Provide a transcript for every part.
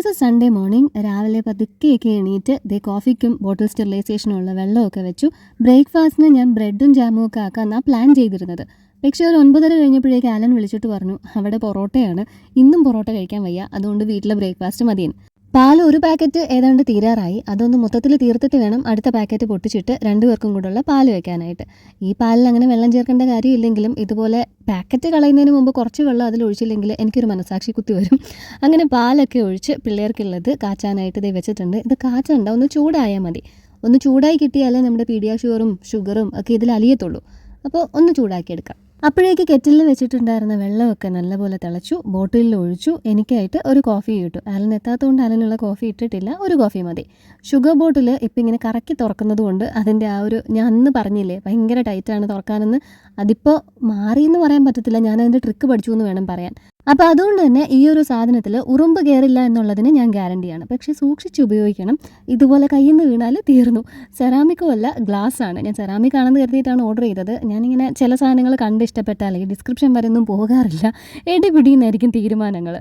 This is Sunday morning. രാവിലെ പതുക്കെയൊക്കെ എണീറ്റ് കോഫിക്കും ബോട്ടിൽ സ്റ്റെറിലൈസേഷനുള്ള വെള്ളമൊക്കെ വെച്ചു. ബ്രേക്ക്ഫാസ്റ്റിന് ഞാൻ ബ്രെഡും ജാമും ഒക്കെ ആക്കാമെന്നാണ് പ്ലാൻ ചെയ്തിരുന്നത്. പക്ഷേ ഒരു 9:30 കഴിഞ്ഞപ്പോഴേക്ക് ആലൻ വിളിച്ചിട്ട് പറഞ്ഞു, അവിടെ പൊറോട്ടയാണ്, ഇന്നും പൊറോട്ട കഴിക്കാൻ വയ്യ, അതുകൊണ്ട് വീട്ടിലെ ബ്രേക്ക്ഫാസ്റ്റ് മതിയെന്ന്. പാൽ ഒരു പാക്കറ്റ് ഏതാണ്ട് തീരാറായി. അതൊന്ന് മൊത്തത്തിൽ തീർത്തിട്ട് വേണം അടുത്ത പാക്കറ്റ് പൊട്ടിച്ചിട്ട് 2 പേർക്കും കൂടെയുള്ള പാൽ വെക്കാനായിട്ട്. ഈ പാലിൽ അങ്ങനെ വെള്ളം ചേർക്കേണ്ട കാര്യമില്ലെങ്കിലും ഇതുപോലെ പാക്കറ്റ് കളയുന്നതിന് മുമ്പ് കുറച്ച് വെള്ളം അതിലൊഴിച്ചില്ലെങ്കിൽ എനിക്കൊരു മനസാക്ഷി കുത്തി വരും. അങ്ങനെ പാലൊക്കെ ഒഴിച്ച് പിള്ളേർക്കുള്ളത് കാച്ചാനായിട്ട് ഇത് വെച്ചിട്ടുണ്ട്. ഇത് കാച്ചണ്ട, ഒന്ന് ചൂടായാൽ മതി. ഒന്ന് ചൂടായി കിട്ടിയാലേ നമ്മുടെ പീഡിയാഷ്യൂറും ഷുഗറും ഒക്കെ ഇതിൽ അലിയത്തുള്ളൂ. അപ്പോൾ ഒന്ന് ചൂടാക്കിയെടുക്കാം. അപ്പോഴേക്ക് കെറ്റിലിൽ വെച്ചിട്ടുണ്ടായിരുന്ന വെള്ളമൊക്കെ നല്ലപോലെ തിളച്ചു. ബോട്ടിലിൽ ഒഴിച്ചു. എനിക്കായിട്ട് ഒരു കോഫി ഇട്ടു. ആലൻ എത്താത്തതുകൊണ്ട് ആലനുള്ള കോഫി ഇട്ടിട്ടില്ല, ഒരു കോഫി മതി. ഷുഗർ ബോട്ടിൽ ഇപ്പം ഇങ്ങനെ കറക്കി തുറക്കുന്നത് കൊണ്ട് അതിൻ്റെ ആ ഒരു, ഞാൻ അന്ന് പറഞ്ഞില്ലേ ഭയങ്കര ടൈറ്റാണ് തുറക്കാനെന്ന്, അതിപ്പോൾ മാറിയെന്ന് പറയാൻ പറ്റത്തില്ല. ഞാൻ അതിൻ്റെ ട്രിക്ക് പഠിച്ചു എന്ന് വേണം പറയാൻ. അപ്പോൾ അതുകൊണ്ട് തന്നെ ഈ ഒരു സാധനത്തിൽ ഉറുമ്പ് കയറില്ല എന്നുള്ളതിന് ഞാൻ ഗ്യാരണ്ടിയാണ്. പക്ഷേ സൂക്ഷിച്ച് ഉപയോഗിക്കണം. ഇതുപോലെ കയ്യിൽ നിന്ന് വീണാൽ തീർന്നു. സെറാമിക്കും അല്ല, ഗ്ലാസ് ആണ്. ഞാൻ സെറാമിക് ആണെന്ന് കരുതിയിട്ടാണ് ഓർഡർ ചെയ്തത്. ഞാനിങ്ങനെ ചില സാധനങ്ങൾ കണ്ട് ഇഷ്ടപ്പെട്ടാൽ ഈ ഡിസ്ക്രിപ്ഷൻ വരെ ഒന്നും പോകാറില്ല. എടിപിടിയെന്നായിരിക്കും തീരുമാനങ്ങൾ.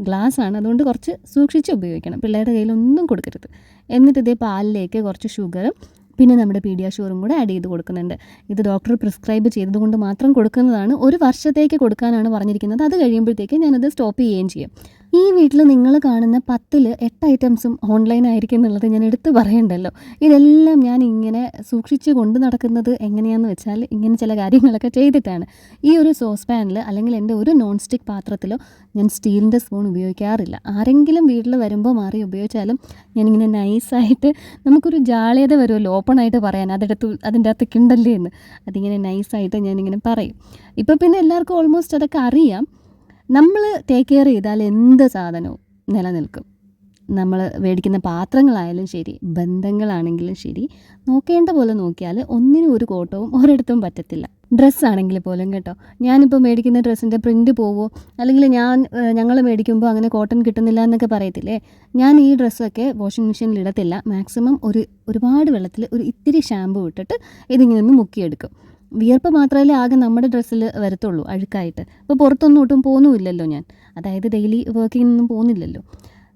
ഗ്ലാസ് ആണ്, അതുകൊണ്ട് കുറച്ച് സൂക്ഷിച്ച് ഉപയോഗിക്കണം. പിള്ളേരുടെ കയ്യിലൊന്നും കൊടുക്കരുത്. എന്നിട്ട് ഇതേ പാലിലേക്ക് കുറച്ച് ഷുഗറും പിന്നെ നമ്മുടെ പീഡിയാഷ്യൂറും കൂടെ ആഡ് ചെയ്ത് കൊടുക്കുന്നുണ്ട്. ഇത് ഡോക്ടർ പ്രിസ്ക്രൈബ് ചെയ്തതുകൊണ്ട് മാത്രം കൊടുക്കുന്നതാണ്. 1 വർഷത്തേക്ക് കൊടുക്കാനാണ് പറഞ്ഞിരിക്കുന്നത്. അത് കഴിയുമ്പോഴത്തേക്ക് ഞാനത് സ്റ്റോപ്പ് ചെയ്യുകയും ചെയ്യും. ഈ വീട്ടിൽ നിങ്ങൾ കാണുന്ന 10ൽ 8 ഐറ്റംസും ഓൺലൈൻ ആയിരിക്കും എന്നുള്ളത് ഞാൻ എടുത്ത് പറയണ്ടല്ലോ. ഇതെല്ലാം ഞാൻ ഇങ്ങനെ സൂക്ഷിച്ച് കൊണ്ട് നടക്കുന്നത് എങ്ങനെയാണെന്ന് വെച്ചാൽ ഇങ്ങനെ ചില കാര്യങ്ങളൊക്കെ ചെയ്തിട്ടാണ്. ഈ ഒരു സോസ് പാനിൽ അല്ലെങ്കിൽ എൻ്റെ ഒരു നോൺ സ്റ്റിക്ക് പാത്രത്തിലോ ഞാൻ സ്റ്റീലിൻ്റെ സ്പൂൺ ഉപയോഗിക്കാറില്ല. ആരെങ്കിലും വീട്ടിൽ വരുമ്പോൾ മാറി ഉപയോഗിച്ചാലും ഞാനിങ്ങനെ നൈസായിട്ട്, നമുക്കൊരു ജാള്യത വരുമല്ലോ ഓപ്പണായിട്ട് പറയാൻ, അതിൻ്റെ അകത്ത് കിണ്ടല്ലേ എന്ന്, അതിങ്ങനെ നൈസായിട്ട് ഞാനിങ്ങനെ പറയും. ഇപ്പോൾ പിന്നെ എല്ലാവർക്കും ഓൾമോസ്റ്റ് അതൊക്കെ അറിയാം. നമ്മൾ ടേക്ക് കെയർ ചെയ്താൽ എന്ത് സാധനവും നിലനിൽക്കും. നമ്മൾ മേടിക്കുന്ന പാത്രങ്ങളായാലും ശരി, ബന്ധങ്ങളാണെങ്കിലും ശരി, നോക്കേണ്ട പോലെ നോക്കിയാൽ ഒന്നിനും ഒരു കോട്ടവും ഒരിടത്തും പറ്റത്തില്ല. ഡ്രസ്സാണെങ്കിൽ പോലും കേട്ടോ, ഞാനിപ്പോൾ മേടിക്കുന്ന ഡ്രസ്സിൻ്റെ പ്രിൻറ്റ് പോവോ, അല്ലെങ്കിൽ ഞങ്ങൾ മേടിക്കുമ്പോൾ അങ്ങനെ കോട്ടൺ കിട്ടുന്നില്ല എന്നൊക്കെ പറയത്തില്ലേ, ഞാൻ ഈ ഡ്രസ്സൊക്കെ വാഷിംഗ് മെഷീനിൽ ഇടത്തില്ല. മാക്സിമം ഒരുപാട് വെള്ളത്തിൽ ഒരു ഇത്തിരി ഷാമ്പു ഇട്ടിട്ട് ഇതിങ്ങനെ ഒന്ന് മുക്കിയെടുക്കും. വിയർപ്പ് മാത്രമല്ലേ ആകെ നമ്മുടെ ഡ്രസ്സിൽ വരത്തുള്ളൂ അഴുക്കായിട്ട്. ഇപ്പോൾ പുറത്തൊന്നും ഒട്ടും പോകുന്നുമില്ലല്ലോ ഞാൻ, അതായത് ഡെയിലി വർക്കിങ്ങൊന്നും പോകുന്നില്ലല്ലോ.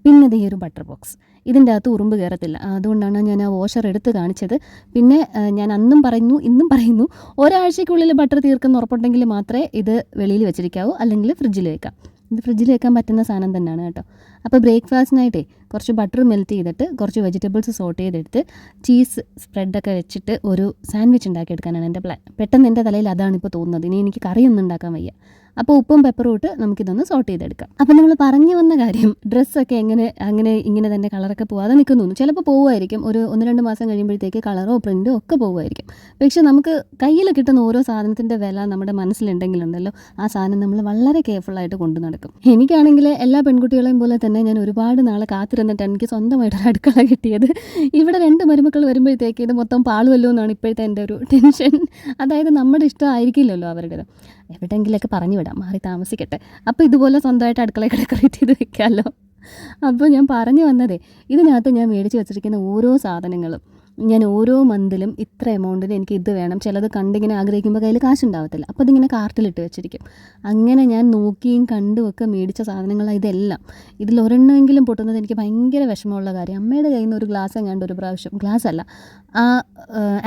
പിന്നെ ഈ ഒരു ബട്ടർ ബോക്സ്, ഇതിൻ്റെ അകത്ത് ഉറുമ്പ് കയറത്തില്ല. അതുകൊണ്ടാണ് ഞാൻ ആ വാഷർ എടുത്ത് കാണിച്ചത്. പിന്നെ ഞാൻ അന്നും പറയുന്നു ഇന്നും പറയുന്നു, ഒരാഴ്ചയ്ക്കുള്ളിൽ ബട്ടർ തീർക്കുന്ന ഉറപ്പുണ്ടെങ്കിൽ മാത്രമേ ഇത് വെളിയിൽ വെച്ചിരിക്കാവൂ, അല്ലെങ്കിൽ ഫ്രിഡ്ജിൽ വെക്കാം. ഇത് ഫ്രിഡ്ജിൽ വെക്കാൻ പറ്റുന്ന സാധനം തന്നെയാണ് കേട്ടോ. അപ്പോൾ ബ്രേക്ക്ഫാസ്റ്റിനായിട്ടേ കുറച്ച് ബട്ടർ മെൽറ്റ് ചെയ്തിട്ട് കുറച്ച് വെജിറ്റബിൾസ് സോട്ട് ചെയ്തെടുത്ത് ചീസ് സ്പ്രെഡൊക്കെ വെച്ചിട്ട് ഒരു സാൻഡ്വിച്ച് ഉണ്ടാക്കിയെടുക്കാനാണ് എൻ്റെ പ്ലാൻ. പെട്ടെന്ന് എൻ്റെ തലയിൽ അതാണ് ഇപ്പോൾ തോന്നുന്നത്. ഇനി എനിക്ക് കറിയൊന്നും ഉണ്ടാക്കാൻ വയ്യ. അപ്പോൾ ഉപ്പും പെപ്പറും ഇട്ട് നമുക്കിതൊന്ന് സോട്ട് ചെയ്തെടുക്കാം. അപ്പോൾ നമ്മൾ പറഞ്ഞു വന്ന കാര്യം, ഡ്രസ്സൊക്കെ ഇങ്ങനെ തന്നെ കളറൊക്കെ പോകാതെ നിൽക്കുന്നു. ചിലപ്പോൾ പോകുമായിരിക്കും, ഒരു 1-2 മാസം കഴിയുമ്പോഴത്തേക്ക് കളറോ പ്രിൻറ്റോ ഒക്കെ പോകുമായിരിക്കും. പക്ഷേ നമുക്ക് കയ്യിൽ കിട്ടുന്ന ഓരോ സാധനത്തിൻ്റെ വില നമ്മുടെ മനസ്സിലുണ്ടെങ്കിലുണ്ടല്ലോ, ആ സാധനം നമ്മൾ വളരെ കെയർഫുള്ളായിട്ട് കൊണ്ടു നടക്കും. എനിക്കാണെങ്കിൽ എല്ലാ പെൺകുട്ടികളെയും പോലെ തന്നെ ഞാൻ ഒരുപാട് നാളെ കാത്തിരുന്നിട്ടാണ് എനിക്ക് സ്വന്തമായിട്ടൊരു അടുക്കള കിട്ടിയത്. ഇവിടെ 2 മരുമക്കൾ വരുമ്പോഴത്തേക്ക് ഇത് മൊത്തം പാളുമല്ലോ എന്നാണ് ഇപ്പോഴത്തെ എൻ്റെ ഒരു ടെൻഷൻ. അതായത് നമ്മുടെ ഇഷ്ടം ആയിരിക്കില്ലല്ലോ അവരുടേത്. എവിടെയെങ്കിലൊക്കെ പറഞ്ഞു വിടാം, മാറി താമസിക്കട്ടെ. അപ്പോൾ ഇതുപോലെ സ്വന്തമായിട്ട് അടുക്കളയൊക്കെ ഡെക്കറേറ്റ് ചെയ്ത് വെക്കാമല്ലോ. അപ്പോൾ ഞാൻ പറഞ്ഞു വന്നതേ, ഇതിനകത്ത് ഞാൻ മേടിച്ച് വെച്ചിരിക്കുന്ന ഓരോ സാധനങ്ങളും ഞാൻ ഓരോ മന്തിലും ഇത്ര എമൗണ്ടിന് എനിക്ക് ഇത് വേണം, ചിലത് കണ്ടിങ്ങനെ ആഗ്രഹിക്കുമ്പോൾ കയ്യിൽ കാശുണ്ടാവത്തില്ല, അപ്പോൾ അതിങ്ങനെ കാർട്ടിലിട്ട് വെച്ചിരിക്കും. അങ്ങനെ ഞാൻ നോക്കിയും കണ്ടും ഒക്കെ മേടിച്ച സാധനങ്ങളാണ് ഇതെല്ലാം. ഇതിലൊരെണ്ണമെങ്കിലും പൊട്ടുന്നത് എനിക്ക് ഭയങ്കര വിഷമമുള്ള കാര്യം. അമ്മയുടെ കയ്യിൽ നിന്ന് ഒരു ഗ്ലാസ് എങ്ങാണ്ട് ഒരു പ്രാവശ്യം, ഗ്ലാസ് അല്ല, ആ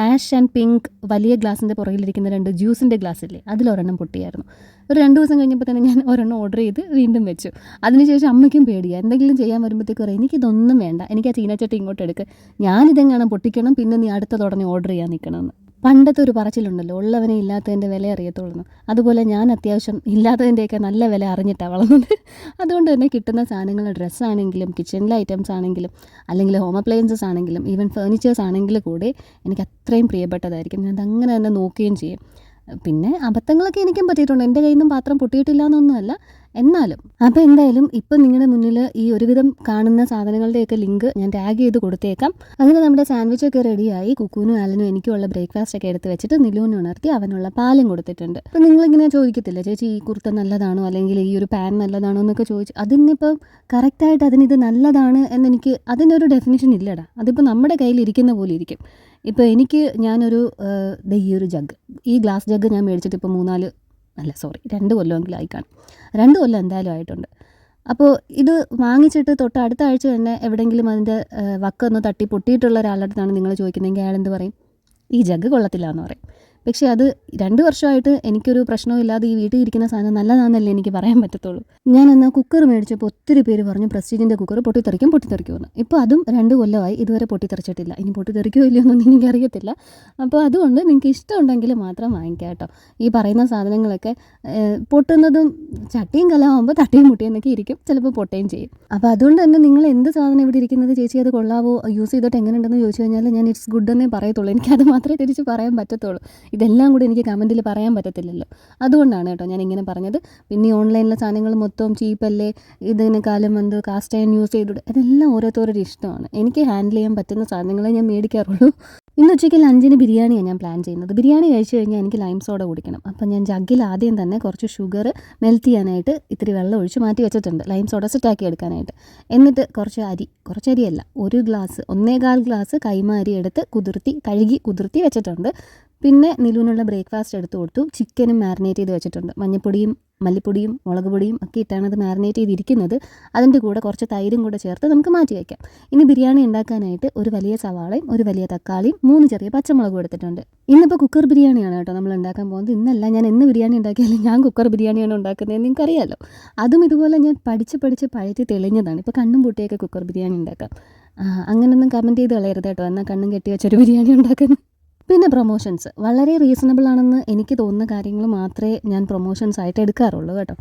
ആഷ് ആൻഡ് പിങ്ക് വലിയ ഗ്ലാസിൻ്റെ പുറകിലിരിക്കുന്ന 2 ജ്യൂസിൻ്റെ ഗ്ലാസ്സില്ലേ, അതിലൊരെണ്ണം പൊട്ടിയായിരുന്നു. ഒരു 2 ദിവസം കഴിഞ്ഞപ്പോൾ തന്നെ ഞാൻ ഒരെണ്ണം ഓർഡർ ചെയ്ത് വീണ്ടും വെച്ചു. അതിനുശേഷം അമ്മയ്ക്കും പേടിയാണ്, എന്തെങ്കിലും ചെയ്യാൻ വരുമ്പോഴത്തേക്ക് പറയും എനിക്കിതൊന്നും വേണ്ട, എനിക്ക് ആ ചീനച്ചട്ടി ഇങ്ങോട്ട് എടുക്കുക, ഞാനിതെങ്ങനെ പൊട്ടിക്കണം, പിന്നെ നീ അടുത്തതുടനെ ഓർഡർ ചെയ്യാൻ നിൽക്കണമെന്ന്. പണ്ടത്തെ ഒരു പറച്ചിലുണ്ടല്ലോ, ഉള്ളവനെ ഇല്ലാത്തതിൻ്റെ വില അറിയത്തുള്ളൂ. അതുപോലെ ഞാൻ അത്യാവശ്യം ഇല്ലാത്തതിൻ്റെയൊക്കെ നല്ല വില അറിഞ്ഞിട്ടാണ് വളർന്നത്. അതുകൊണ്ട് തന്നെ കിട്ടുന്ന സാധനങ്ങൾ, ഡ്രസ്സാണെങ്കിലും കിച്ചണിലെ ഐറ്റംസ് ആണെങ്കിലും അല്ലെങ്കിൽ ഹോം അപ്ലയൻസസ് ആണെങ്കിലും ഈവൻ ഫേർണിച്ചേഴ്സ് ആണെങ്കിൽ കൂടെ എനിക്ക് അത്രയും പ്രിയപ്പെട്ടതായിരിക്കും. ഞാൻ അതങ്ങനെ തന്നെ നോക്കുകയും ചെയ്യും. പിന്നെ അബദ്ധങ്ങളൊക്കെ എനിക്കും പറ്റിയിട്ടുണ്ട്. എൻ്റെ കയ്യിൽ നിന്നും പാത്രം പൊട്ടിയിട്ടില്ല എന്നൊന്നുമല്ല, എന്നാലും. അപ്പോൾ എന്തായാലും ഇപ്പം നിങ്ങളുടെ മുന്നിൽ ഈ ഒരുവിധം കാണുന്ന സാധനങ്ങളുടെയൊക്കെ ലിങ്ക് ഞാൻ ടാഗ് ചെയ്ത് കൊടുത്തേക്കാം. അങ്ങനെ നമ്മുടെ സാൻഡ്വിച്ചൊക്കെ റെഡിയായി. കുക്കൂനും ആലനും എനിക്കുള്ള ബ്രേക്ക്ഫാസ്റ്റൊക്കെ എടുത്ത് വെച്ചിട്ട് നിലൂനെ ഉണർത്തി അവനുള്ള പാലും കൊടുത്തിട്ടുണ്ട്. അപ്പോൾ നിങ്ങളിങ്ങനെ ചോദിക്കത്തില്ല, ചേച്ചി ഈ കുർത്ത നല്ലതാണോ അല്ലെങ്കിൽ ഈ ഒരു പാൻ നല്ലതാണോ എന്നൊക്കെ ചോദിച്ചു. അതിനിപ്പം കറക്റ്റായിട്ട് അതിനിത് നല്ലതാണ് എന്നെനിക്ക് അതിനൊരു ഡെഫിനിഷൻ ഇല്ലടാ. അതിപ്പോൾ നമ്മുടെ കയ്യിലിരിക്കുന്ന പോലെ ഇരിക്കും. ഇപ്പോൾ ഞാനൊരു ഈ ഒരു ജഗ്, ഈ ഗ്ലാസ് ജഗ് ഞാൻ മേടിച്ചിട്ട് ഇപ്പോൾ 2 കൊല്ലമെങ്കിലും ആയി കാണും. 2 കൊല്ലം എന്തായാലും ആയിട്ടുണ്ട്. അപ്പോൾ ഇത് വാങ്ങിച്ചിട്ട് തൊട്ട് അടുത്ത ആഴ്ച തന്നെ എവിടെയെങ്കിലും അതിൻ്റെ വക്കൊന്ന് തട്ടി പൊട്ടിയിട്ടുള്ള ഒരാളുടെ അടുത്താണ് നിങ്ങൾ ചോദിക്കുന്നതെങ്കിൽ അയാൾ എന്ത് പറയും? ഈ ജഗ് കൊള്ളത്തില്ല എന്ന് പറയും. പക്ഷേ അത് 2 വർഷമായിട്ട് എനിക്കൊരു പ്രശ്നവും ഇല്ലാതെ ഈ വീട്ടിൽ ഇരിക്കുന്ന സാധനം നല്ലതാണെന്നല്ലേ എനിക്ക് പറയാൻ പറ്റത്തുള്ളൂ. ഞാൻ എന്നാൽ കുക്കർ മേടിച്ചപ്പോൾ ഒത്തിരി പേര് പറഞ്ഞു പ്രസ്റ്റീജിൻ്റെ കുക്കർ പൊട്ടിത്തെറിക്കുമെന്ന്. ഇപ്പോൾ അതും 2 കൊല്ലമായി ഇതുവരെ പൊട്ടിത്തെറിച്ചിട്ടില്ല. ഇനി പൊട്ടിത്തെറിക്കുമോ ഇല്ലയോ എന്നൊന്നും എനിക്കറിയത്തില്ല. അപ്പോൾ അതുകൊണ്ട് നിങ്ങൾക്ക് ഇഷ്ടമുണ്ടെങ്കിൽ മാത്രം വാങ്ങിക്കാം കേട്ടോ. ഈ പറയുന്ന സാധനങ്ങളൊക്കെ പൊട്ടുന്നതും ചട്ടിയും കലമാകുമ്പോൾ തട്ടിയും മുട്ടിയും എന്നൊക്കെ ഇരിക്കും, ചിലപ്പോൾ പൊട്ടുകയും ചെയ്യും. അപ്പോൾ അതുകൊണ്ട് തന്നെ നിങ്ങൾ എന്ത് സാധനം ഇവിടെ ഇരിക്കുന്നത് ചേച്ചി അത് കൊള്ളാവോ, യൂസ് ചെയ്തിട്ട് എങ്ങനെയുണ്ടെന്ന് ചോദിച്ചു കഴിഞ്ഞാൽ ഞാൻ ഇറ്റ്സ് ഗുഡ് എന്നേ പറയത്തുള്ളൂ. എനിക്കത് മാത്രമേ തിരിച്ച് പറയാൻ പറ്റത്തുള്ളൂ. ഇതെല്ലാം കൂടി എനിക്ക് കമൻറ്റിൽ പറയാൻ പറ്റത്തില്ലല്ലോ. അതുകൊണ്ടാണ് കേട്ടോ ഞാൻ ഇങ്ങനെ പറഞ്ഞത്. പിന്നെ ഈ ഓൺലൈനിലെ സാധനങ്ങൾ മൊത്തം ചീപ്പല്ലേ, ഇതിനേക്കാളും കാസ്റ്റ് അയൺ യൂസ് ചെയ്തിട്ട് അതെല്ലാം ഓരോരുത്തരുടെ ഇഷ്ടമാണ്. എനിക്ക് ഹാൻഡിൽ ചെയ്യാൻ പറ്റുന്ന സാധനങ്ങളെ ഞാൻ മേടിക്കാറുള്ളൂ. ഇന്ന് ഉച്ചയ്ക്ക് ലഞ്ചിന് ബിരിയാണിയാണ് ഞാൻ പ്ലാൻ ചെയ്യുന്നത്. ബിരിയാണി കഴിച്ച് കഴിഞ്ഞാൽ എനിക്ക് ലൈം സോഡ കുടിക്കണം. അപ്പം ഞാൻ ജഗ്ഗിൽ ആദ്യം തന്നെ കുറച്ച് ഷുഗർ മെൽറ്റ് ചെയ്യാനായിട്ട് ഇത്തിരി വെള്ളം ഒഴിച്ച് മാറ്റി വെച്ചിട്ടുണ്ട്, ലൈം സോഡ സെറ്റാക്കി എടുക്കാനായിട്ട്. എന്നിട്ട് കുറച്ച് അരിയല്ല, 1.25 ഗ്ലാസ് കൈമ അരി എടുത്ത് കഴുകി കുതിർത്തി വെച്ചിട്ടുണ്ട്. പിന്നെ നിലുവിനുള്ള ബ്രേക്ക്ഫാസ്റ്റ് എടുത്ത് കൊടുത്തു. ചിക്കനും മാരിനേറ്റ് ചെയ്ത് വെച്ചിട്ടുണ്ട്. മഞ്ഞൾപ്പൊടിയും മല്ലിപ്പൊടിയും മുളക് പൊടിയും ഒക്കെ ഇട്ടാണ് അത് മാരിനേറ്റ് ചെയ്തിരിക്കുന്നത്. അതിൻ്റെ കൂടെ കുറച്ച് തൈരും കൂടെ ചേർത്ത് നമുക്ക് മാറ്റി വയ്ക്കാം. ഇനി ബിരിയാണി ഉണ്ടാക്കാനായിട്ട് ഒരു വലിയ സവാളയും ഒരു വലിയ തക്കാളിയും 3 ചെറിയ പച്ചമുളകും എടുത്തിട്ടുണ്ട്. ഇന്നിപ്പോൾ കുക്കർ ബിരിയാണിയാണ് കേട്ടോ നമ്മൾ ഉണ്ടാക്കാൻ പോകുന്നത്. ഇന്നല്ല, ഞാൻ എന്ന് ബിരിയാണി ഉണ്ടാക്കിയാലും ഞാൻ കുക്കർ ബിരിയാണിയാണ് ഉണ്ടാക്കുന്നതെന്ന് നിങ്ങൾക്കറിയാമല്ലോ. അതും ഇതുപോലെ ഞാൻ പഠിച്ച് പഴറ്റി തെളിഞ്ഞതാണ്. ഇപ്പോൾ കണ്ണും പൂട്ടിയൊക്കെ കുക്കർ ബിരിയാണി ഉണ്ടാക്കാം. അങ്ങനെയൊന്നും കമൻറ്റ് ചെയ്ത് കളയരുത് കേട്ടോ. എന്നാൽ കണ്ണും കെട്ടി വെച്ചൊരു ബിരിയാണി ഉണ്ടാക്കുന്നു. പിന്നെ പ്രൊമോഷൻസ് വളരെ റീസണബിൾ ആണെന്ന് എനിക്ക് തോന്നുന്ന കാര്യങ്ങൾ മാത്രമേ ഞാൻ പ്രൊമോഷൻസ് ആയിട്ട് എടുക്കാറുള്ളൂ കേട്ടോ.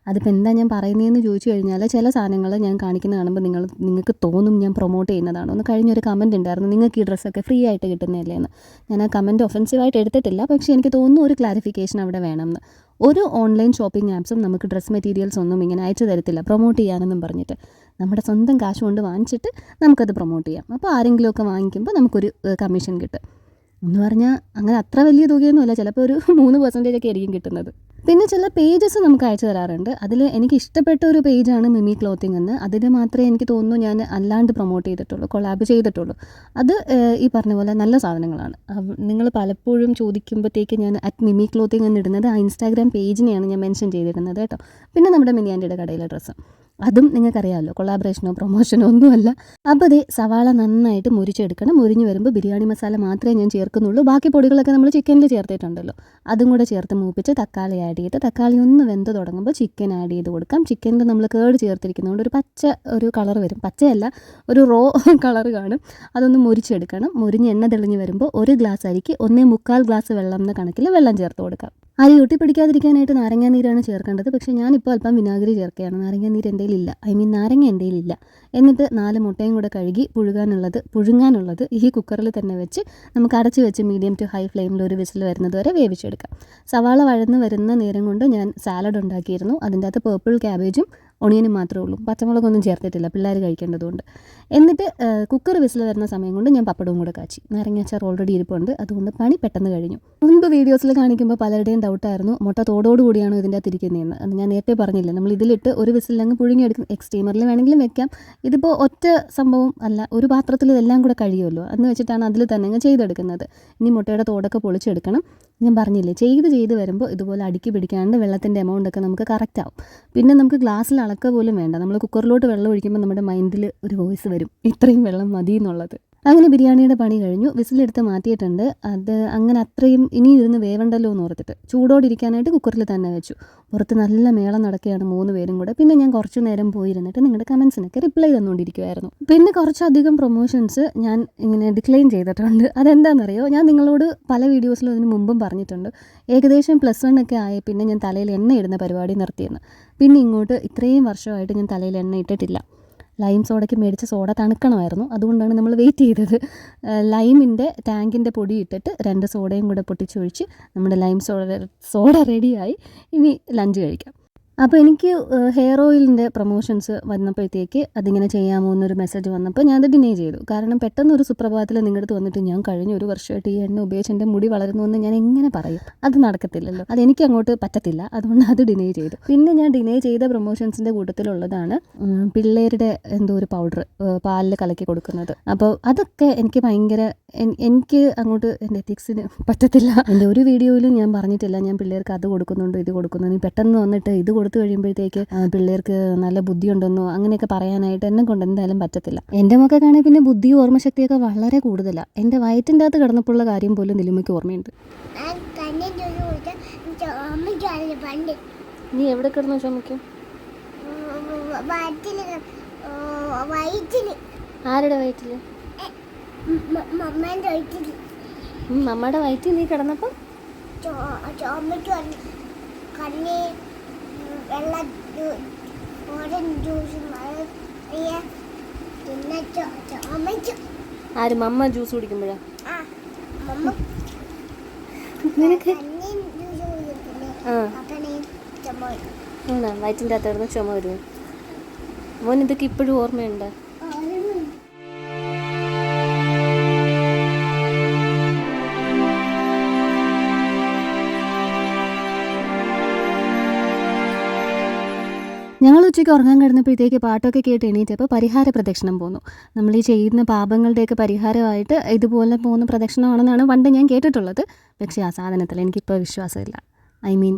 അതിപ്പോൾ എന്താ ഞാൻ പറയുന്നതെന്ന് ചോദിച്ചു കഴിഞ്ഞാൽ, ചില സാധനങ്ങൾ ഞാൻ കാണിക്കുന്ന കാണുമ്പോൾ നിങ്ങൾക്ക് തോന്നും ഞാൻ പ്രൊമോട്ട് ചെയ്യുന്നതാണോ എന്ന്. കഴിഞ്ഞൊരു കമൻറ്റ് ഉണ്ടായിരുന്നു, നിങ്ങൾക്ക് ഈ ഡ്രസ്സൊക്കെ ഫ്രീ ആയിട്ട് കിട്ടുന്നതല്ലേ എന്ന്. ഞാൻ ആ കമൻറ്റ് ഒഫൻസീവായിട്ട് എടുത്തിട്ടില്ല, പക്ഷേ എനിക്ക് തോന്നുന്നു ഒരു ക്ലാരിഫിക്കേഷൻ അവിടെ വേണമെന്ന്. ഒരു ഓൺലൈൻ ഷോപ്പിംഗ് ആപ്സും നമുക്ക് ഡ്രസ് മെറ്റീരിയൽസ് ഒന്നും ഇങ്ങനെ അയച്ചു തരത്തില്ല പ്രൊമോട്ട് ചെയ്യാനെന്നും പറഞ്ഞിട്ട്. നമ്മുടെ സ്വന്തം കാശ് കൊണ്ട് വാങ്ങിച്ചിട്ട് നമുക്കത് പ്രൊമോട്ട് ചെയ്യാം. അപ്പോൾ ആരെങ്കിലുമൊക്കെ വാങ്ങിക്കുമ്പോൾ നമുക്കൊരു കമ്മീഷൻ കിട്ടും എന്ന് പറഞ്ഞാൽ അങ്ങനെ അത്ര വലിയ തുകയൊന്നുമല്ല, ചിലപ്പോൾ ഒരു 3% ഒക്കെ ആയിരിക്കും കിട്ടുന്നത്. പിന്നെ ചില പേജസ് നമുക്ക് അയച്ചു തരാറുണ്ട്. അതിൽ എനിക്ക് ഇഷ്ടപ്പെട്ട ഒരു പേജാണ് മിമി ക്ലോത്തിങ് എന്ന്. അതിന് മാത്രമേ എനിക്ക് തോന്നുന്നു ഞാൻ അല്ലാണ്ട് പ്രൊമോട്ട് ചെയ്തിട്ടുള്ളൂ, കൊളാബ് ചെയ്തിട്ടുള്ളൂ. അത് ഈ പറഞ്ഞ പോലെ നല്ല സാധനങ്ങളാണ്. നിങ്ങൾ പലപ്പോഴും ചോദിക്കുമ്പോഴത്തേക്ക് ഞാൻ @മിമി ക്ലോത്തിങ് എന്നിടുന്നത് ആ ഇൻസ്റ്റാഗ്രാം പേജിനെയാണ് ഞാൻ മെൻഷൻ ചെയ്തിരുന്നത് കേട്ടോ. പിന്നെ നമ്മുടെ മിനിയാൻ്റിയുടെ കടയിലെ ഡ്രസ്സ്, അതും നിങ്ങൾക്കറിയാമല്ലോ, കൊളാബറേഷനോ പ്രൊമോഷനോ ഒന്നുമല്ല. അപ്പോൾ അതേ സവാള നന്നായിട്ട് മുരിച്ചെടുക്കണം. മുരിഞ്ഞ് വരുമ്പോൾ ബിരിയാണി മസാല മാത്രമേ ഞാൻ ചേർക്കുന്നുള്ളൂ. ബാക്കി പൊടികളൊക്കെ നമ്മൾ ചിക്കനിൽ ചേർത്തിട്ടുണ്ടല്ലോ, അതും കൂടെ ചേർത്ത് മൂപ്പിച്ച് തക്കാളി ആഡ് ചെയ്ത് തക്കാളി ഒന്ന് വെന്ത് തുടങ്ങുമ്പോൾ ചിക്കൻ ആഡ് ചെയ്ത് കൊടുക്കാം. ചിക്കനിൽ നമ്മൾ കേട് ചേർത്തിരിക്കുന്നതുകൊണ്ട് ഒരു പച്ച ഒരു കളർ വരും, പച്ചയല്ല ഒരു റോ കളർ കാണും. അതൊന്ന് മുരിച്ചെടുക്കണം. മുരിഞ്ഞ് എണ്ണ തെളിഞ്ഞ് വരുമ്പോൾ 1 ഗ്ലാസ് അരിക്ക് 1.25 ഗ്ലാസ് വെള്ളം എന്ന കണക്കിൽ വെള്ളം ചേർത്ത് കൊടുക്കാം. അരി ഒട്ടിപ്പിടിക്കാതിരിക്കാനായിട്ട് നാരങ്ങാനീരാണ് ചേർക്കേണ്ടത്. പക്ഷേ ഞാനിപ്പോൾ അല്പം വിനാഗിരി ചേർക്കുകയാണ്. നാരങ്ങാനീര് എൻ്റെ കയ്യിലില്ല, നാരങ്ങ എൻ്റെ കയ്യിലില്ല. എന്നിട്ട് 4 മുട്ടയും കൂടെ കഴുകി പുഴുങ്ങാനുള്ളത് ഈ കുക്കറിൽ തന്നെ വെച്ച് നമുക്ക് അടച്ച് വെച്ച് മീഡിയം ടു ഹൈ ഫ്ലെയിമിൽ ഒരു വിസിൽ വരുന്നത് വരെ വേവിച്ചെടുക്കാം. സവാള വഴന്ന് വരുന്ന നേരം കൊണ്ട് ഞാൻ സാലഡ് ഉണ്ടാക്കിയിരുന്നു. അതിൻ്റെ അകത്ത് പേർപ്പിൾ ക്യാബേജും ഒണിയനും മാത്രമേ ഉള്ളൂ, പച്ചമുളകൊന്നും ചേർത്തിട്ടില്ല, പിള്ളേർ കഴിക്കേണ്ടതുകൊണ്ട്. എന്നിട്ട് കുക്കർ വിസിൽ വരുന്ന സമയം കൊണ്ട് ഞാൻ പപ്പടവും കൂടെ കാച്ചി. നാരങ്ങാച്ചാർ ഓൾറെഡി ഇരിപ്പുണ്ട്, അതുകൊണ്ട് പണി പെട്ടെന്ന് കഴിഞ്ഞു. മുൻപ് വീഡിയോസിൽ കാണിക്കുമ്പോൾ പലരുടെയും ഡൗട്ടായിരുന്നു മുട്ട തോടോട് കൂടിയാണോ ഇതിൻ്റെ അകത്ത് ഇരിക്കുന്നതെന്ന്. അത് ഞാൻ നേരത്തെ പറഞ്ഞില്ല, നമ്മൾ ഇതിലിട്ട് ഒരു വിസിലങ്ങ് പുഴുങ്ങിയെടുക്കും. എക്സ്റ്റീമറിൽ വേണമെങ്കിലും വെക്കാം. ഇതിപ്പോൾ ഒറ്റ സംഭവം അല്ല, ഒരു പാത്രത്തിൽ ഇതെല്ലാം കൂടെ കഴിയുമല്ലോ എന്ന് വെച്ചിട്ടാണ് അതിൽ തന്നെ അങ്ങ് ചെയ്തെടുക്കുന്നത്. ഇനി മുട്ടയുടെ തോടൊക്കെ പൊളിച്ചെടുക്കണം. ഞാൻ പറഞ്ഞില്ലേ, ചെയ്ത് വരുമ്പോൾ ഇതുപോലെ അടുക്കി പിടിക്കാണ്ട് വെള്ളത്തിൻ്റെ എമൗണ്ടൊക്കെ നമുക്ക് കറക്റ്റ് ആവും. പിന്നെ നമുക്ക് ഗ്ലാസ്സിൽ അളക്ക പോലും വേണ്ട. നമ്മൾ കുക്കറിലോട്ട് വെള്ളം ഒഴിക്കുമ്പോൾ നമ്മുടെ മൈൻഡിൽ ഒരു വോയിസ് വരും, ഇത്രയും വെള്ളം മതി എന്നുള്ളത്. അങ്ങനെ ബിരിയാണിയുടെ പണി കഴിഞ്ഞു, വിസിലെടുത്ത് മാറ്റിയിട്ടുണ്ട്. അത് അങ്ങനെ അത്രയും ഇനി ഇരുന്ന് വേവണ്ടല്ലോ എന്ന് ഓർത്തിട്ട് ചൂടോടിരിക്കാനായിട്ട് കുക്കറിൽ തന്നെ വെച്ചു. പുറത്ത് നല്ല മേളം നടക്കുകയാണ് 3 പേരും കൂടെ. പിന്നെ ഞാൻ കുറച്ച് നേരം പോയിരുന്നിട്ട് നിങ്ങളുടെ കമൻസിനൊക്കെ റിപ്ലൈ തന്നുകൊണ്ടിരിക്കുമായിരുന്നു. പിന്നെ കുറച്ചധികം പ്രൊമോഷൻസ് ഞാൻ ഇങ്ങനെ ഡിക്ലൈൻ ചെയ്തിട്ടുണ്ട്. അതെന്താണെന്നറിയോ, ഞാൻ നിങ്ങളോട് പല വീഡിയോസിലും അതിന് മുമ്പും പറഞ്ഞിട്ടുണ്ട്. ഏകദേശം +1 ഒക്കെ ആയ പിന്നെ ഞാൻ തലയിൽ എണ്ണ ഇടുന്ന പരിപാടി നിർത്തിയെന്ന്. പിന്നെ ഇങ്ങോട്ട് ഇത്രയും വർഷമായിട്ട് ഞാൻ തലയിൽ എണ്ണ ഇട്ടിട്ടില്ല. ലൈം സോഡയ്ക്ക് മേടിച്ച സോഡ തണുക്കണമായിരുന്നു, അതുകൊണ്ടാണ് നമ്മൾ വെയിറ്റ് ചെയ്തത്. ലൈമിൻ്റെ ടാങ്കിൻ്റെ പൊടി ഇട്ടിട്ട് 2 സോഡയും കൂടെ പൊട്ടിച്ചൊഴിച്ച് നമ്മുടെ ലൈം സോഡ റെഡിയായി. ഇനി ലഞ്ച് കഴിക്കാം. അപ്പോൾ എനിക്ക് ഹെയർ ഓയിലിൻ്റെ പ്രൊമോഷൻസ് വന്നപ്പോഴത്തേക്ക് അതിങ്ങനെ ചെയ്യാമോ എന്നൊരു മെസ്സേജ് വന്നപ്പോൾ ഞാനത് ഡിനേ ചെയ്തു. കാരണം പെട്ടെന്ന് ഒരു സുപ്രഭാതത്തിൽ നിങ്ങളുടെ അടുത്ത് വന്നിട്ട് ഞാൻ കഴിഞ്ഞ 1 വർഷമായിട്ട് ഈ എണ്ണ ഉപയോഗിച്ച് എൻ്റെ മുടി വളരുന്നു എന്ന് ഞാൻ എങ്ങനെ പറയും? അത് നടക്കത്തില്ലല്ലോ, അതെനിക്ക് അങ്ങോട്ട് പറ്റത്തില്ല. അതുകൊണ്ട് അത് ഡിനേ ചെയ്തു. പിന്നെ ഞാൻ ഡിനേ ചെയ്ത പ്രൊമോഷൻസിൻ്റെ കൂട്ടത്തിലുള്ളതാണ് പിള്ളേരുടെ എന്തോ ഒരു പൗഡർ പാലിൽ കലക്കി കൊടുക്കുന്നത്. അപ്പോൾ അതൊക്കെ എനിക്ക് ഭയങ്കര എനിക്ക് അങ്ങോട്ട് എൻ്റെ എത്തിക്സിന് പറ്റത്തില്ല. എൻ്റെ ഒരു വീഡിയോയിലും ഞാൻ പറഞ്ഞിട്ടില്ല ഞാൻ പിള്ളേർക്ക് അത് കൊടുക്കുന്നുണ്ട് ഇത് കൊടുക്കുന്നുണ്ട്. പെട്ടെന്ന് വന്നിട്ട് ഇത് കൊടുത്തു കഴിയുമ്പോഴത്തേക്ക് പിള്ളേർക്ക് നല്ല ബുദ്ധിയുണ്ടെന്നോ അങ്ങനെയൊക്കെ പറയാനായിട്ട് എന്നെ കൊണ്ട് എന്തായാലും പറ്റത്തില്ല. എൻ്റെ മക്കൾക്കാണെങ്കിൽ പിന്നെ ബുദ്ധിയും ഓർമ്മശക്തിയൊക്കെ വളരെ കൂടുതലാണ്. എൻ്റെ വയറ്റിൻ്റെ അകത്ത് കിടന്നപ്പോഴുള്ള കാര്യം പോലും നിലുമയ്ക്ക് ഓർമ്മയുണ്ട്. നീ എവിടെ കിടന്നു ചുമക്കും? ആരുടെ വയറ്റില്? മമ്മയുടെ വയറ്റിൽ നീ കിടന്നപ്പോ ആര്? മമ്മ ജ്യൂസ് കുടിക്കുമ്പോഴാ? നിനക്ക് വയറ്റിൻ്റെ അകത്ത് കിടന്ന് ചുമ വരുമോ? മോൻ ഇതൊക്കെ ഇപ്പോഴും ഓർമ്മയുണ്ട്? ഞങ്ങൾ ഉച്ചയ്ക്ക് ഉറങ്ങാൻ കിടന്നപ്പോഴത്തേക്ക് പാട്ടൊക്കെ കേട്ട് എണീറ്റപ്പോൾ പരിഹാര പ്രദക്ഷിണം പോന്നു. നമ്മൾ ഈ ചെയ്യുന്ന പാപങ്ങളുടെയൊക്കെ പരിഹാരമായിട്ട് ഇതുപോലെ പോകുന്ന പ്രദക്ഷിണമാണെന്നാണ് പണ്ട് ഞാൻ കേട്ടിട്ടുള്ളത്. പക്ഷേ ആ സാധനത്തിൽ എനിക്കിപ്പോൾ വിശ്വാസമില്ല. ഐ മീൻ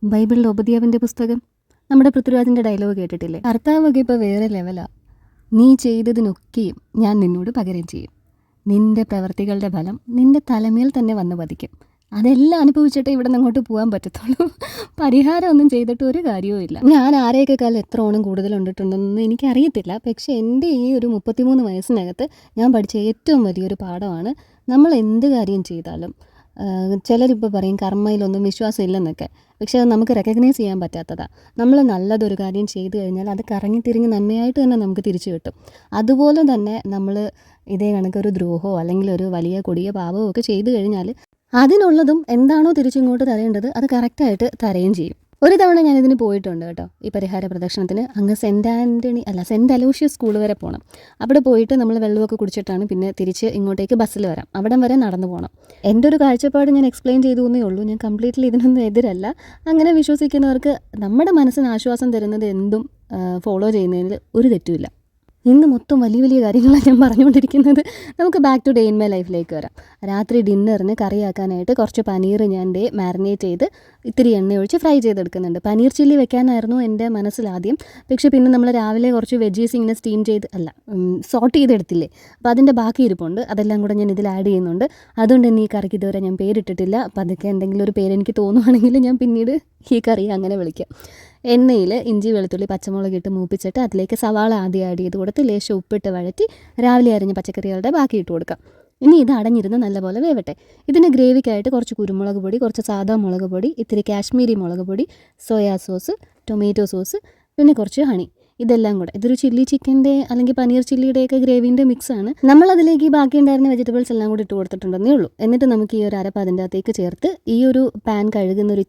ബൈബിളിൽ ഉപദ്യാവിൻ്റെ പുസ്തകം നമ്മുടെ പൃഥ്വിരാജിൻ്റെ ഡയലോഗ് കേട്ടിട്ടില്ലേ? കർത്താവൊക്കെ ഇപ്പോൾ വേറെ ലെവലാണ്. നീ ചെയ്തതിനൊക്കെയും ഞാൻ നിന്നോട് പകരം ചെയ്യും. നിൻ്റെ പ്രവർത്തികളുടെ ഫലം നിൻ്റെ തലമേൽ തന്നെ വന്ന് പതിക്കും. അതെല്ലാം അനുഭവിച്ചിട്ടേ ഇവിടെ നിന്ന് അങ്ങോട്ട് പോകാൻ പറ്റത്തുള്ളൂ. പരിഹാരം ഒന്നും ചെയ്തിട്ട് ഒരു കാര്യവും ഇല്ല. ഞാൻ ആരെയൊക്കെ കാലം എത്ര ഓണം കൂടുതലുണ്ടിട്ടുണ്ടെന്നൊന്നും എനിക്കറിയത്തില്ല. പക്ഷേ എൻ്റെ ഈ ഒരു 33 വയസ്സിനകത്ത് ഞാൻ പഠിച്ച ഏറ്റവും വലിയൊരു പാഠമാണ്, നമ്മൾ എന്ത് കാര്യം ചെയ്താലും ചിലരിപ്പോൾ പറയും കർമ്മയിലൊന്നും വിശ്വാസം ഇല്ലെന്നൊക്കെ. പക്ഷേ അത് നമുക്ക് റെക്കഗ്നൈസ് ചെയ്യാൻ പറ്റാത്തതാണ്. നമ്മൾ നല്ലതൊരു കാര്യം ചെയ്തു കഴിഞ്ഞാൽ അത് കറങ്ങി തിരിഞ്ഞ് നന്മയായിട്ട് തന്നെ നമുക്ക് തിരിച്ചു കിട്ടും. അതുപോലെ തന്നെ നമ്മൾ ഇതേ കണക്കൊരു ദ്രോഹമോ അല്ലെങ്കിൽ ഒരു വലിയ കൊടിയ പാപമോ ഒക്കെ ചെയ്തു കഴിഞ്ഞാൽ അതിനുള്ളതും എന്താണോ തിരിച്ചിങ്ങോട്ട് തരേണ്ടത് അത് കറക്റ്റായിട്ട് തരുകയും ചെയ്യും. ഒരു തവണ ഞാനിതിന് പോയിട്ടുണ്ട് കേട്ടോ, ഈ പരിഹാര പ്രദക്ഷിണത്തിന്. അങ്ങ് സെൻറ്റ് അലോഷ്യസ് സ്കൂൾ വരെ പോകണം. അവിടെ പോയിട്ട് നമ്മൾ വെള്ളമൊക്കെ കുടിച്ചിട്ടാണ് പിന്നെ തിരിച്ച് ഇങ്ങോട്ടേക്ക് ബസ്സിൽ വരാം. അവിടം വരെ നടന്നു പോകണം. എൻ്റെ ഒരു കാഴ്ചപ്പാട് ഞാൻ എക്സ്പ്ലെയിൻ ചെയ്തു എന്നേ ഉള്ളൂ. ഞാൻ കംപ്ലീറ്റ്ലി ഇതിനൊന്നും എതിരല്ല. അങ്ങനെ വിശ്വസിക്കുന്നവർക്ക് നമ്മുടെ മനസ്സിന് ആശ്വാസം തരുന്നത് എന്തും ഫോളോ ചെയ്യുന്നതിൽ ഒരു തെറ്റുമില്ല. ഇന്ന് മൊത്തം വലിയ വലിയ കാര്യങ്ങളാണ് ഞാൻ പറഞ്ഞുകൊണ്ടിരിക്കുന്നത്. നമുക്ക് back to day in my ലൈഫിലേക്ക് വരാം. രാത്രി ഡിന്നറിന് കറിയാക്കാനായിട്ട് കുറച്ച് പനീർ ഞാൻ മാരിനേറ്റ് ചെയ്ത് ഇത്തിരി എണ്ണ ഒഴിച്ച് ഫ്രൈ ചെയ്തെടുക്കുന്നുണ്ട്. പനീർ ചില്ലി വെക്കാനായിരുന്നു എൻ്റെ മനസ്സിലാദ്യം. പക്ഷേ പിന്നെ നമ്മൾ രാവിലെ കുറച്ച് വെജീസ് ഇങ്ങനെ സ്റ്റീം ചെയ്ത് സോട്ട് ചെയ്തെടുത്തില്ലേ, അപ്പോൾ അതിൻ്റെ ബാക്കി ഇരിപ്പുണ്ട്. അതെല്ലാം കൂടെ ഞാൻ ഇതിൽ ആഡ് ചെയ്യുന്നുണ്ട്. അതുകൊണ്ട് തന്നെ ഈ കറിക്ക് ഇതുവരെ ഞാൻ പേരിട്ടിട്ടില്ല. അപ്പോൾ അതൊക്കെ എന്തെങ്കിലും ഒരു പേര് എനിക്ക് തോന്നുവാണെങ്കിൽ ഞാൻ പിന്നീട് ഈ കറി അങ്ങനെ വിളിക്കാം. എണ്ണയിൽ ഇഞ്ചി വെളുത്തുള്ളി പച്ചമുളക് ഇട്ട് മൂപ്പിച്ചിട്ട് അതിലേക്ക് സവാള ആദ്യം ആഡ് ചെയ്ത് കൊടുത്ത് ലേശം ഉപ്പിട്ട് വഴറ്റി രാവിലെ അരിഞ്ഞ പച്ചക്കറികളുടെ ബാക്കി ഇട്ട് കൊടുക്കാം. ഇനി ഇത് അടഞ്ഞിരുന്ന് നല്ലപോലെ വേവട്ടെ. ഇതിന് ഗ്രേവിക്കായിട്ട് കുറച്ച് കുരുമുളക് പൊടി, കുറച്ച് സാദാ മുളക് പൊടി, ഇത്തിരി കാശ്മീരി മുളക് പൊടി, സോയാ സോസ്, ടൊമാറ്റോ സോസ്, പിന്നെ കുറച്ച് ഹണി, ഇതെല്ലാം കൂടെ. ഇതൊരു ചില്ലി ചിക്കൻ്റെ അല്ലെങ്കിൽ പനീർ ചില്ലിയുടെയൊക്കെ ഗ്രേവിൻ്റെ മിക്സാണ്. നമ്മളതിലേക്ക് ബാക്കി ഉണ്ടായിരുന്ന വെജിറ്റബിൾസ് എല്ലാം കൂടി ഇട്ട് കൊടുത്തിട്ടുണ്ടെന്നേ ഉള്ളൂ. എന്നിട്ട് നമുക്ക് ഈ ഒരു അരപ്പ് അതിൻ്റെ അകത്തേക്ക് ചേർത്ത് ഈ ഒരു പാൻ കഴുകുന്ന ഒരു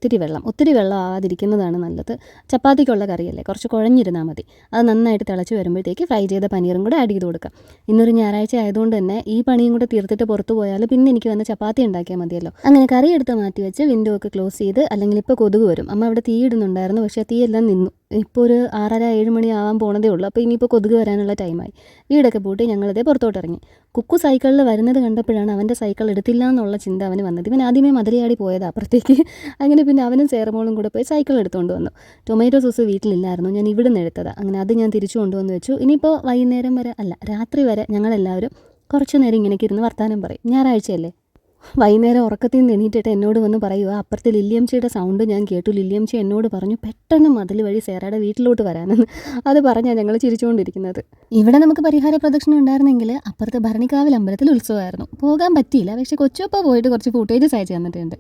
ഒത്തിരി വെള്ളം ആവാതിരിക്കുന്നതാണ് നല്ലത്. ചപ്പാത്തിക്കുള്ള കറിയല്ലേ, കുറച്ച് കുഴഞ്ഞിരുന്നാൽ മതി. അത് നന്നായിട്ട് തിളച്ച് വരുമ്പോഴത്തേക്ക് ഫ്രൈ ചെയ്ത പനീറും കൂടെ ആഡ് ചെയ്ത് കൊടുക്കാം. ഇന്നൊരു ഞായറാഴ്ച ആയതുകൊണ്ട് തന്നെ ഈ പണിയും കൂടെ തീർത്തിട്ട് പുറത്ത് പോയാൽ പിന്നെ എനിക്ക് വന്ന് ചപ്പാത്തി ഉണ്ടാക്കിയാൽ മതിയല്ലോ. അങ്ങനെ കറി എടുത്ത് മാറ്റി വെച്ച് വിൻഡോ ഒക്കെ ക്ലോസ് ചെയ്ത്, അല്ലെങ്കിൽ ഇപ്പോൾ കൊതുക് വരും. അമ്മ അവിടെ തീ ഇടുന്നുണ്ടായിരുന്നു, പക്ഷേ തീയെല്ലാം നിന്നു. ഇപ്പോൾ ഒരു 6:30-7 മണി ആവാൻ പോണതേ ഉള്ളൂ. അപ്പോൾ ഇനിയിപ്പോൾ കൊതുക് വരാനുള്ള ടൈമായി. വീടൊക്കെ പൂട്ടി ഞങ്ങളിതേ പുറത്തോട്ട് ഇറങ്ങി. കുക്കു സൈക്കിളിൽ വരുന്നത് കണ്ടപ്പോഴാണ് അവൻ്റെ സൈക്കിൾ എടുത്തില്ല എന്നുള്ള ചിന്ത അവന് വന്നത്. ഇവൻ ആദ്യമേ മതിലയാടി പോയതാണ് അപ്പുറത്തേക്ക്. അങ്ങനെ പിന്നെ അവനും സേറമോളും കൂടെ പോയി സൈക്കിൾ എടുത്തുകൊണ്ട് വന്നു. ടൊമാറ്റോ സോസ് വീട്ടിലില്ലായിരുന്നു, ഞാൻ ഇവിടെ നിന്ന് എടുത്തതാണ്. അങ്ങനെ അത് ഞാൻ തിരിച്ചു കൊണ്ടുവന്ന് വെച്ചു. ഇനിയിപ്പോൾ വൈകുന്നേരം വരെ രാത്രി വരെ ഞങ്ങളെല്ലാവരും കുറച്ച് നേരം ഇങ്ങനെയൊക്കെ ഇരുന്ന് വർത്താനം പറയും. ഞായറാഴ്ചയല്ലേ. വൈകുന്നേരം ഉറക്കത്തിൽ നിന്ന് എണീറ്റിട്ട് എന്നോട് വന്ന് പറയുക, അപ്പുറത്തെ ലില്ലിയംച്ചിയുടെ സൗണ്ട് ഞാൻ കേട്ടു. ലില്ലിയംച്ചി എന്നോട് പറഞ്ഞു പെട്ടെന്ന് മതിൽ വഴി സേറയുടെ വീട്ടിലോട്ട് വരാനെന്ന്. അത് പറഞ്ഞാൽ ഞങ്ങൾ ചിരിച്ചുകൊണ്ടിരിക്കുന്നത്. ഇവിടെ നമുക്ക് പരിഹാര പ്രദക്ഷിണം ഉണ്ടായിരുന്നെങ്കിൽ അപ്പുറത്തെ ഭരണിക്കാവിൽ അമ്പലത്തിൽ ഉത്സവമായിരുന്നു. പോകാൻ പറ്റിയില്ല. പക്ഷേ കൊച്ചുപ്പ പോയിട്ട് കുറച്ച് ഫൂട്ടേജസ് അയച്ചു തന്നിട്ടുണ്ട്.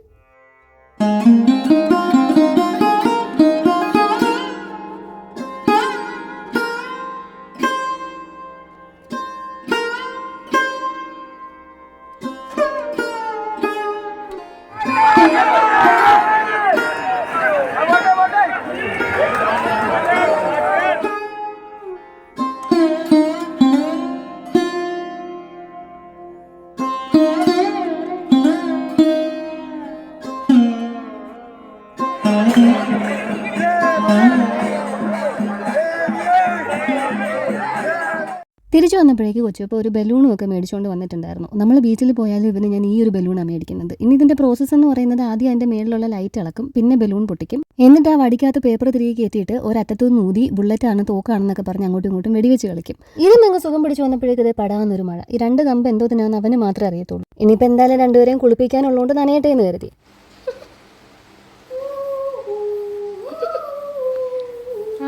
തിരിച്ചു വന്നപ്പോഴേക്ക് കൊച്ചപ്പോൾ ഒരു ബലൂണും ഒക്കെ മേടിച്ചുകൊണ്ട് വന്നിട്ടുണ്ടായിരുന്നു. നമ്മൾ ബീച്ചിൽ പോയാലും ഇവന് ഞാൻ ഈ ഒരു ബലൂണാണ് മേടിക്കുന്നത്. ഇനി ഇതിൻ്റെ പ്രോസസ്സ് എന്ന് പറയുന്നത് ആദ്യം അതിൻ്റെ മേളിലുള്ള ലൈറ്റ് ഇളക്കും, പിന്നെ ബലൂൺ പൊട്ടിക്കും, എന്നിട്ട് ആ വടിക്കകത്ത് പേപ്പർ തിരികെ കയറ്റിയിട്ട് ഒരറ്റത്തുനിന്ന് ഊതി ബുള്ളറ്റാണ് തോക്കാണെന്നൊക്കെ പറഞ്ഞ് അങ്ങോട്ടും ഇങ്ങോട്ടും വെടിവെച്ച് കളിക്കും. ഇത് നിങ്ങൾ സുഖം പിടിച്ച് വന്നപ്പോഴേക്ക് ഇത് പടാന്നൊരു മഴ. ഈ 2 കമ്പ് എന്തോതിനാന്ന് അവന് മാത്രമേ അറിയത്തുള്ളൂ. ഇനിയിപ്പോൾ എന്തായാലും രണ്ടുപേരെയും കുളിപ്പിക്കാനുള്ളതുകൊണ്ട് നനയട്ടെ എന്ന് കരുതി.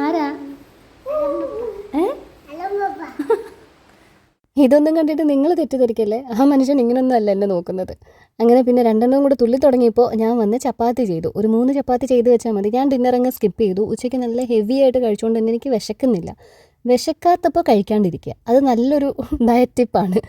ആരാ ഇതൊന്നും കണ്ടിട്ട് നിങ്ങൾ തെറ്റിദ്ധരിക്കല്ലേ, ആ മനുഷ്യൻ ഇങ്ങനൊന്നും അല്ല എന്നെ നോക്കുന്നത്. അങ്ങനെ പിന്നെ 2 കൂടെ തുള്ളി തുടങ്ങിയപ്പോൾ ഞാൻ വന്ന് ചപ്പാത്തി ചെയ്തു. ഒരു 3 ചപ്പാത്തി ചെയ്ത് വെച്ചാൽ മതി. ഞാൻ ഡിന്നറങ്ങ് സ്കിപ്പ് ചെയ്തു. ഉച്ചയ്ക്ക് നല്ല ഹെവി ആയിട്ട് കഴിച്ചുകൊണ്ട് തന്നെ എനിക്ക് വിശക്കുന്നില്ല. വിശക്കാത്തപ്പോൾ കഴിക്കാണ്ടിരിക്കുക, അത് നല്ലൊരു ഡയറ്റ് ടിപ്പാണ്.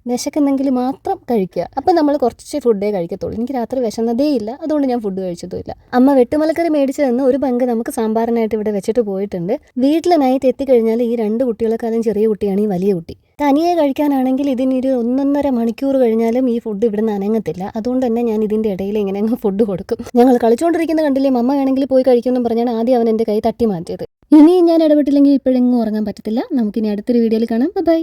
വിശക്കുന്നെങ്കിൽ മാത്രം കഴിക്കുക. അപ്പം നമ്മൾ കുറച്ച് ഫുഡേ കഴിക്കത്തുള്ളൂ. എനിക്ക് രാത്രി വിശന്നതേ ഇല്ല, അതുകൊണ്ട് ഞാൻ ഫുഡ് കഴിച്ചതുമില്ല. അമ്മ വെട്ടുമലക്കറി മേടിച്ചു തന്ന് ഒരു പങ്ക് നമുക്ക് സാമ്പാറിനായിട്ട് ഇവിടെ വെച്ചിട്ട് പോയിട്ടുണ്ട്. വീട്ടിൽ നൈറ്റ് എത്തിക്കഴിഞ്ഞാൽ ഈ 2 കുട്ടികളെക്കാളും ചെറിയ കുട്ടിയാണ് ഈ വലിയ കുട്ടി. തനിയെ കഴിക്കാനാണെങ്കിൽ ഇതിനൊരു 1.5 മണിക്കൂർ കഴിഞ്ഞാലും ഈ ഫുഡ് ഇവിടെ നിന്ന് അനങ്ങത്തില്ല. അതുകൊണ്ട് തന്നെ ഞാൻ ഇതിൻ്റെ ഇടയിൽ ഇങ്ങനെ അങ്ങ് ഫുഡ് കൊടുക്കും. ഞങ്ങൾ കളിച്ചുകൊണ്ടിരിക്കുന്ന കണ്ടില്ലേ, അമ്മ വേണമെങ്കിൽ പോയി കഴിക്കുമെന്നും പറഞ്ഞാണ് ആദ്യം അവൻ എൻ്റെ കൈ തട്ടി മാറ്റിയത്. ഇനി ഞാൻ ഇടപെട്ടില്ലെങ്കിൽ ഇപ്പോഴെങ്ങും ഉറങ്ങാൻ പറ്റത്തില്ല. നമുക്കിനി അടുത്തൊരു വീഡിയോയിൽ കാണാം. ബൈ.